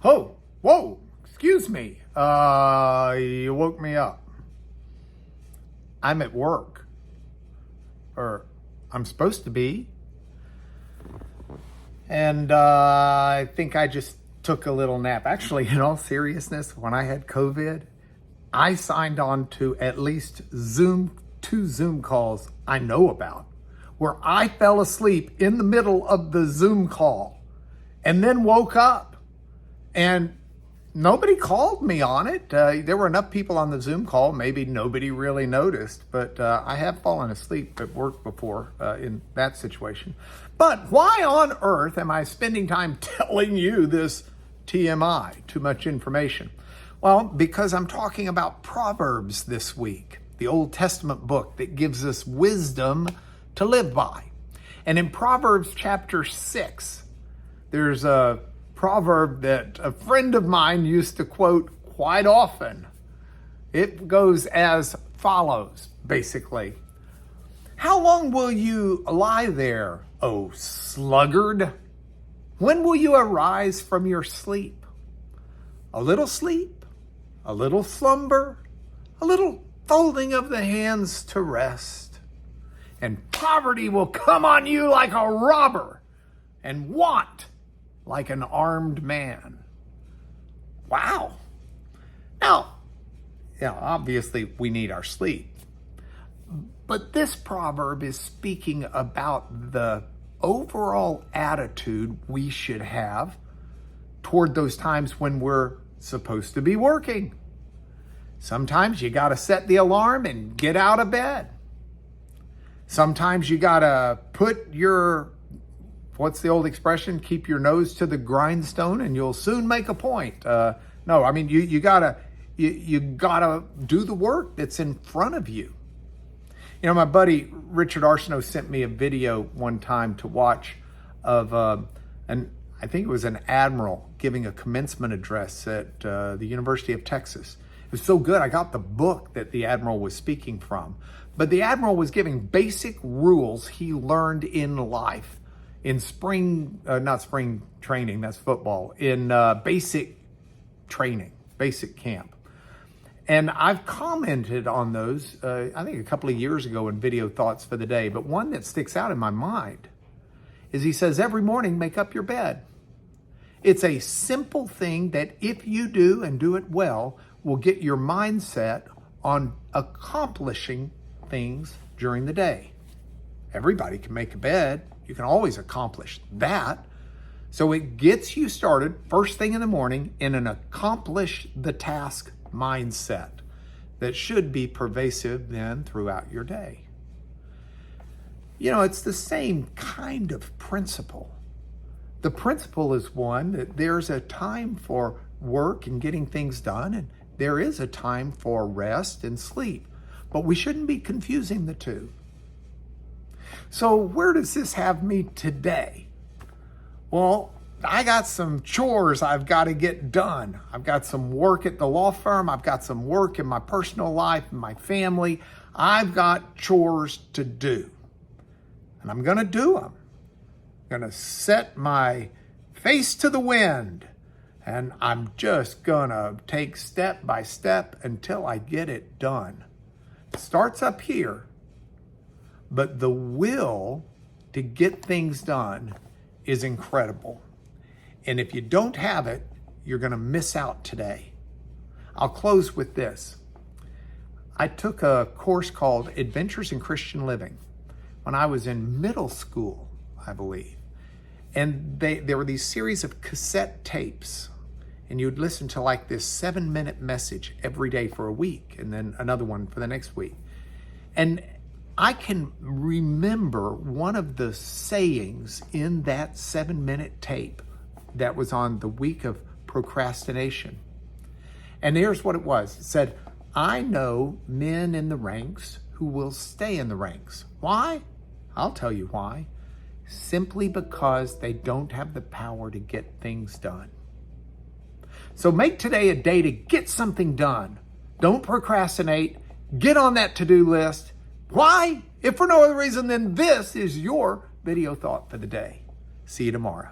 Oh, whoa, excuse me. You woke me up. I'm at work. Or I'm supposed to be. And I think I just took a little nap. Actually, in all seriousness, when I had COVID, I signed on to at least two Zoom calls I know about, where I fell asleep in the middle of the Zoom call and then woke up. And nobody called me on it. There were enough people on the Zoom call. Maybe nobody really noticed, but I have fallen asleep at work before in that situation. But why on earth am I spending time telling you this TMI, too much information? Well, because I'm talking about Proverbs this week, the Old Testament book that gives us wisdom to live by. And in Proverbs chapter 6, there's a proverb that a friend of mine used to quote quite often. It goes as follows, basically. How long will you lie there, O sluggard? When will you arise from your sleep? A little sleep, a little slumber, a little folding of the hands to rest, and poverty will come on you like a robber, and want like an armed man. Wow. Now, obviously we need our sleep. But this proverb is speaking about the overall attitude we should have toward those times when we're supposed to be working. Sometimes you got to set the alarm and get out of bed. Sometimes you got to put your, what's the old expression? Keep your nose to the grindstone and you'll soon make a point. You gotta do the work that's in front of you. You know, my buddy Richard Arsenault sent me a video one time to watch of I think it was an admiral giving a commencement address at the University of Texas. It was so good, I got the book that the admiral was speaking from. But the admiral was giving basic rules he learned in life, in not spring training, that's football, in basic training, basic camp. And I've commented on those, I think a couple of years ago in Video Thoughts for the Day, but one that sticks out in my mind is he says, every morning, make up your bed. It's a simple thing that if you do and do it well, will get your mindset on accomplishing things during the day. Everybody can make a bed. You can always accomplish that. So it gets you started first thing in the morning in an accomplish the task mindset that should be pervasive then throughout your day. You know, it's the same kind of principle. The principle is one that there's a time for work and getting things done, and there is a time for rest and sleep, but we shouldn't be confusing the two. So where does this have me today? Well, I got some chores I've got to get done. I've got some work at the law firm. I've got some work in my personal life and my family. I've got chores to do. And I'm going to do them. I'm going to set my face to the wind. And I'm just going to take step by step until I get it done. It starts up here. But the will to get things done is incredible. And if you don't have it, you're going to miss out today. I'll close with this. I took a course called Adventures in Christian Living when I was in middle school, I believe. And there were these series of cassette tapes. And you'd listen to like this 7-minute message every day for a week, and then another one for the next week. And I can remember one of the sayings in that 7-minute tape that was on the week of procrastination. And here's what it was. It said, I know men in the ranks who will stay in the ranks. Why? I'll tell you why. Simply because they don't have the power to get things done. So make today a day to get something done. Don't procrastinate. Get on that to-do list. Why? If for no other reason than this is your video thought for the day. See you tomorrow.